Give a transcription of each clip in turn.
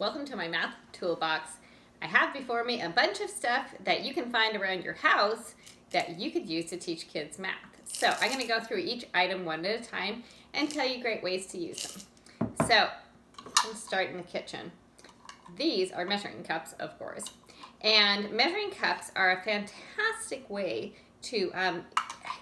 Welcome to my math toolbox. I have before me a bunch of stuff that you can find around your house that you could use to teach kids math. So I'm going to go through each item one at a time and tell you great ways to use them. So let's start in the kitchen. These are measuring cups, of course. And measuring cups are a fantastic way to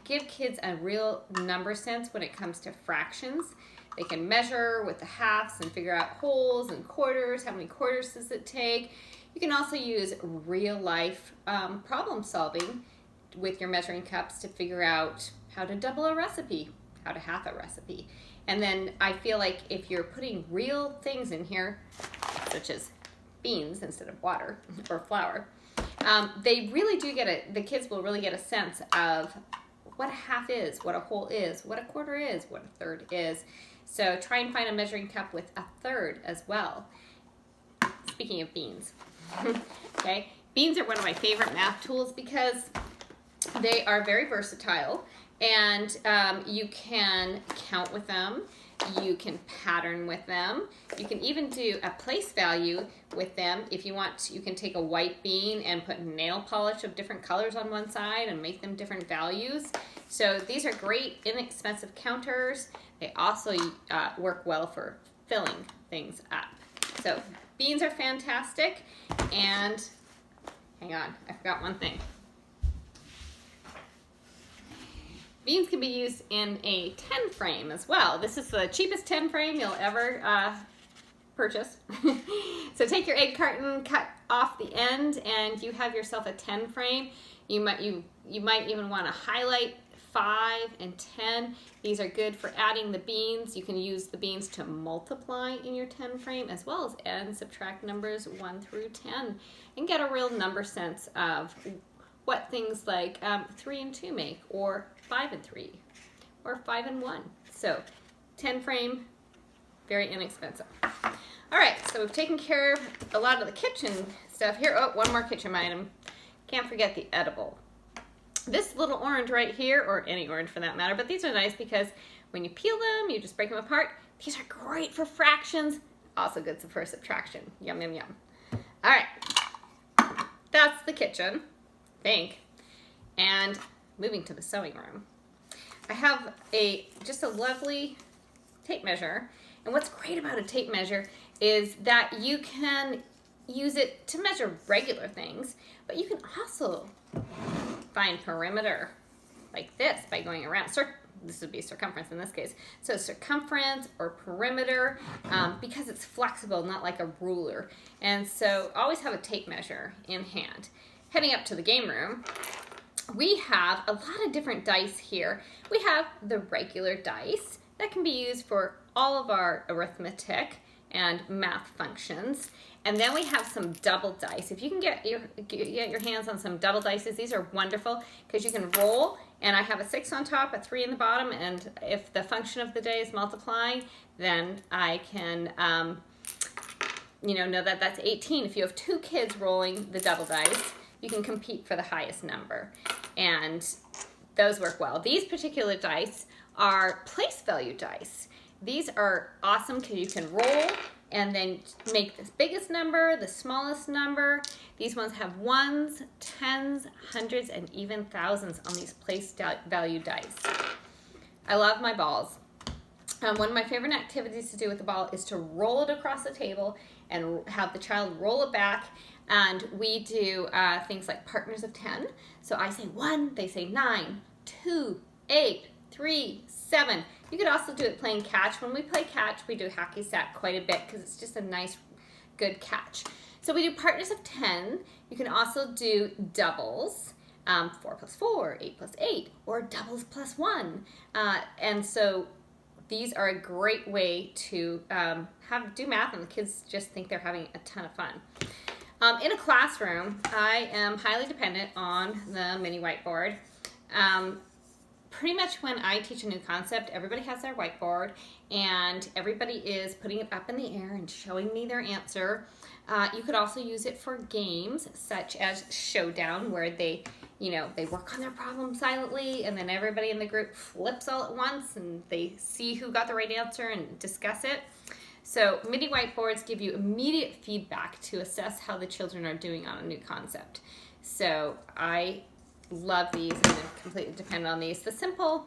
give kids a real number sense when it comes to fractions. They can measure with the halves and figure out wholes and quarters. How many quarters does it take? You can also use real life problem solving with your measuring cups to figure out how to double a recipe, how to half a recipe. And then I feel like if you're putting real things in here, such as beans instead of water or flour, they really do the kids will really get a sense of what a half is, what a whole is, what a quarter is, what a third is. So try and find a measuring cup with a third as well. Speaking of beans, okay, beans are one of my favorite math tools because they are very versatile, and you can count with them, you can pattern with them, you can even do a place value with them. If you want, you can take a white bean and put nail polish of different colors on one side and make them different values. So these are great inexpensive counters. They also work well for filling things up. So beans are fantastic. And hang on, I forgot one thing. Beans can be used in a 10 frame as well. This is the cheapest 10 frame you'll ever purchase. So take your egg carton, cut off the end, and you have yourself a 10 frame. You might even want to highlight 5 and 10. These are good for adding the beans. You can use the beans to multiply in your 10 frame, as well as add and subtract numbers 1 through 10 and get a real number sense of what things like 3 and 2 make, or 5 and 3, or 5 and 1. So 10 frame, very inexpensive. All right, so we've taken care of a lot of the kitchen stuff here. Oh, one more kitchen item. Can't forget the edible. This little orange right here, or any orange for that matter, but these are nice because when you peel them, you just break them apart. These are great for fractions, also good for subtraction. Yum, yum, yum. All right, that's the kitchen, I think. And moving to the sewing room, I have just a lovely tape measure. And what's great about a tape measure is that you can use it to measure regular things, but you can also find perimeter like this by going around. This would be circumference in this case. So circumference or perimeter, because it's flexible, not like a ruler. And so always have a tape measure in hand. Heading up to the game room, we have a lot of different dice here. We have the regular dice that can be used for all of our arithmetic and math functions. And then we have some double dice. If you can get your hands on some double dice, these are wonderful because you can roll, and I have a 6 on top, a 3 in the bottom, and if the function of the day is multiplying, then I can know that that's 18. If you have 2 kids rolling the double dice, you can compete for the highest number, and those work well. These particular dice are place value dice. These are awesome because you can roll and then make the biggest number, the smallest number. These ones have ones, tens, hundreds, and even thousands on these place value dice. I love my balls. One of my favorite activities to do with the ball is to roll it across the table and have the child roll it back. And we do things like partners of 10. So I say 1, they say 9, 2, 8, 3, 7. You could also do it playing catch. When we play catch, we do hacky sack quite a bit because it's just a nice, good catch. So we do partners of 10. You can also do doubles, 4 plus 4, 8 plus 8, or doubles plus 1. And so these are a great way to do math, and the kids just think they're having a ton of fun. In a classroom, I am highly dependent on the mini whiteboard. Pretty much when I teach a new concept, everybody has their whiteboard, and everybody is putting it up in the air and showing me their answer. You could also use it for games such as Showdown, where they work on their problem silently, and then everybody in the group flips all at once, and they see who got the right answer and discuss it. So mini whiteboards give you immediate feedback to assess how the children are doing on a new concept. So I love these and I'm completely dependent on these. The simple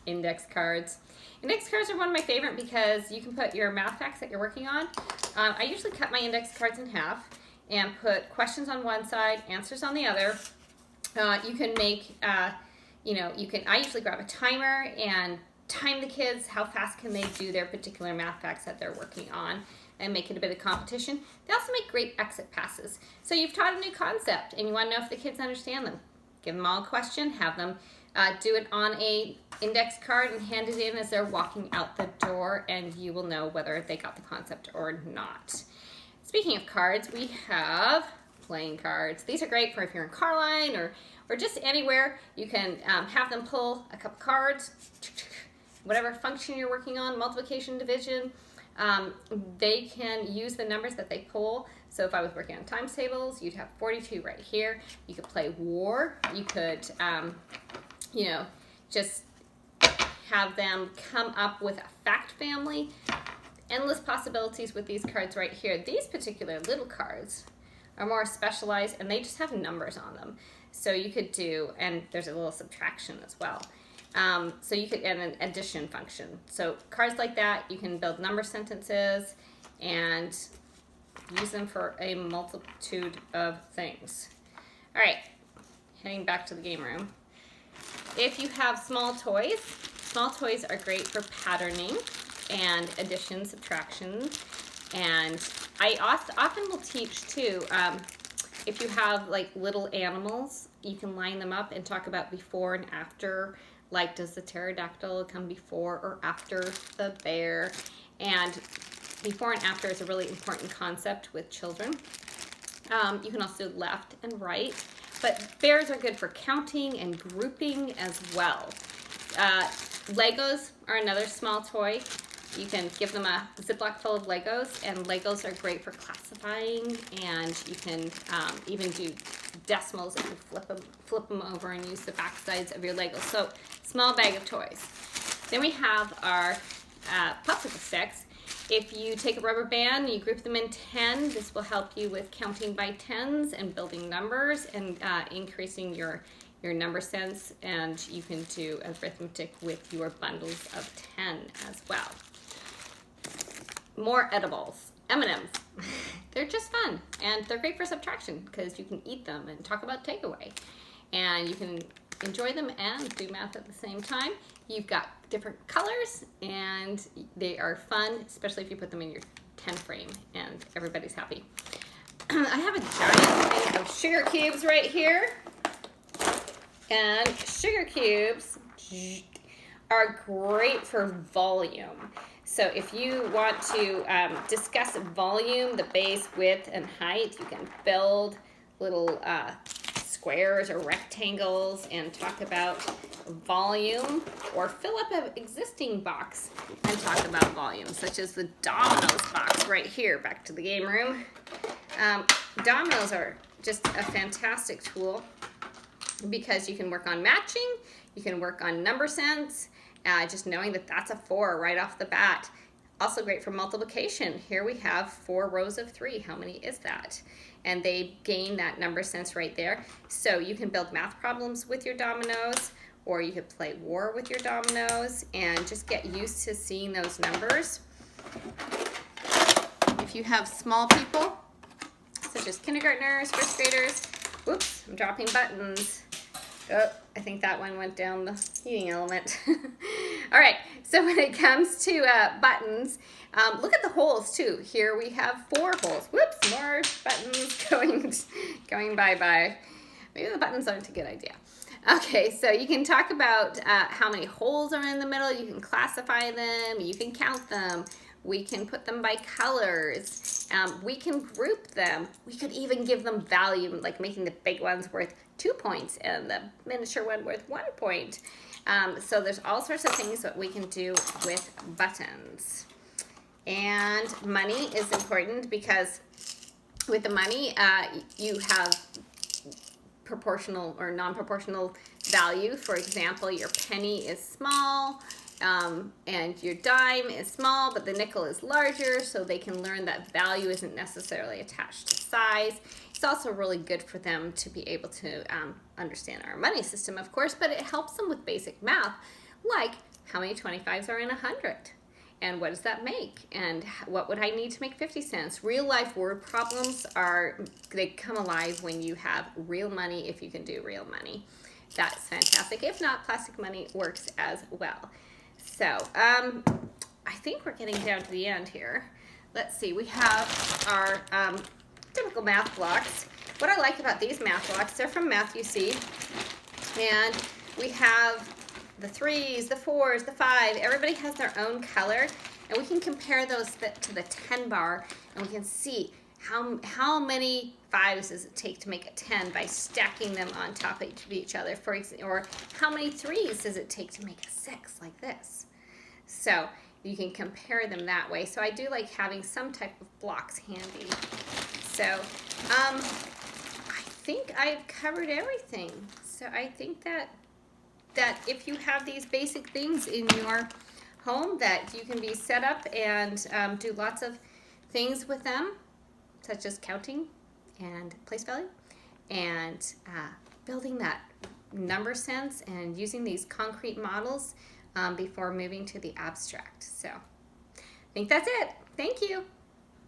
index cards. Index cards are one of my favorite because you can put your math facts that you're working on. I usually cut my index cards in half and put questions on one side, answers on the other. You can make, I usually grab a timer and time the kids, how fast can they do their particular math facts that they're working on, and make it a bit of competition. They also make great exit passes. So you've taught a new concept and you want to know if the kids understand them. Give them all a question, have them do it on a index card and hand it in as they're walking out the door, and you will know whether they got the concept or not. Speaking of cards, we have playing cards. These are great for if you're in Carline or just anywhere. You can have them pull a couple cards, whatever function you're working on, multiplication, division. They can use the numbers that they pull. So if I was working on times tables, you'd have 42 right here. You could play war. You could, just have them come up with a fact family. Endless possibilities with these cards right here. These particular little cards are more specialized and they just have numbers on them. So you could do, and there's a little subtraction as well. So you could, and an addition function. So cards like that, you can build number sentences and use them for a multitude of things. All right, heading back to the game room. If you have small toys are great for patterning and addition, subtraction. And I often will teach too, if you have like little animals, you can line them up and talk about before and after. Like, does the pterodactyl come before or after the bear? And before and after is a really important concept with children. You can also do left and right, but bears are good for counting and grouping as well. Legos are another small toy. You can give them a Ziploc full of Legos, and Legos are great for classifying, and you can even do decimals if you flip them over and use the back sides of your Legos. So, small bag of toys. Then we have our popsicle sticks. If you take a rubber band and you group them in 10, this will help you with counting by tens and building numbers and increasing your number sense, and you can do arithmetic with your bundles of 10 as well. More edibles. M&Ms. They're just fun, and they're great for subtraction because you can eat them and talk about takeaway. And you can enjoy them and do math at the same time. You've got different colors, and they are fun, especially if you put them in your 10 frame, and everybody's happy. I have a giant thing of sugar cubes right here. And sugar cubes are great for volume. So if you want to discuss volume, the base, width, and height, you can build little squares or rectangles and talk about volume, or fill up an existing box and talk about volume, such as the dominoes box right here. Back to the game room. Dominoes are just a fantastic tool because you can work on matching, you can work on number sense, just knowing that that's a 4 right off the bat. Also great for multiplication. Here we have 4 rows of 3. How many is that? And they gain that number sense right there. So you can build math problems with your dominoes, or you could play war with your dominoes and just get used to seeing those numbers. If you have small people, such as kindergartners, first graders, whoops, I'm dropping buttons. Oh, I think that one went down the heating element. All right, so when it comes to buttons, look at the holes too. Here we have 4 holes. Whoops, more buttons going bye-bye. Maybe the buttons aren't a good idea. Okay, so you can talk about how many holes are in the middle. You can classify them. You can count them. We can put them by colors. We can group them. We could even give them value, like making the big ones worth 2 points and the miniature one worth 1 point. So there's all sorts of things that we can do with buttons. And money is important because with the money, you have proportional or non-proportional value. For example, your penny is small and your dime is small, but the nickel is larger, so they can learn that value isn't necessarily attached to size. It's also really good for them to be able to understand our money system, of course, but it helps them with basic math, like how many 25s are in 100? And what does that make? And what would I need to make 50 cents? Real life word problems they come alive when you have real money, if you can do real money. That's fantastic. If not, plastic money works as well. So I think we're getting down to the end here. Let's see, we have our typical math blocks. What I like about these math blocks, they're from Math-U-See, and we have the 3s, the 4s, the 5. Everybody has their own color, and we can compare those to the 10 bar, and we can see how many 5s does it take to make a 10 by stacking them on top of each other, for example, or how many 3s does it take to make a 6 like this. So you can compare them that way. So I do like having some type of blocks handy. So I think I've covered everything. So I think that if you have these basic things in your home, that you can be set up and do lots of things with them, such as counting and place value and building that number sense and using these concrete models before moving to the abstract. So I think that's it. Thank you.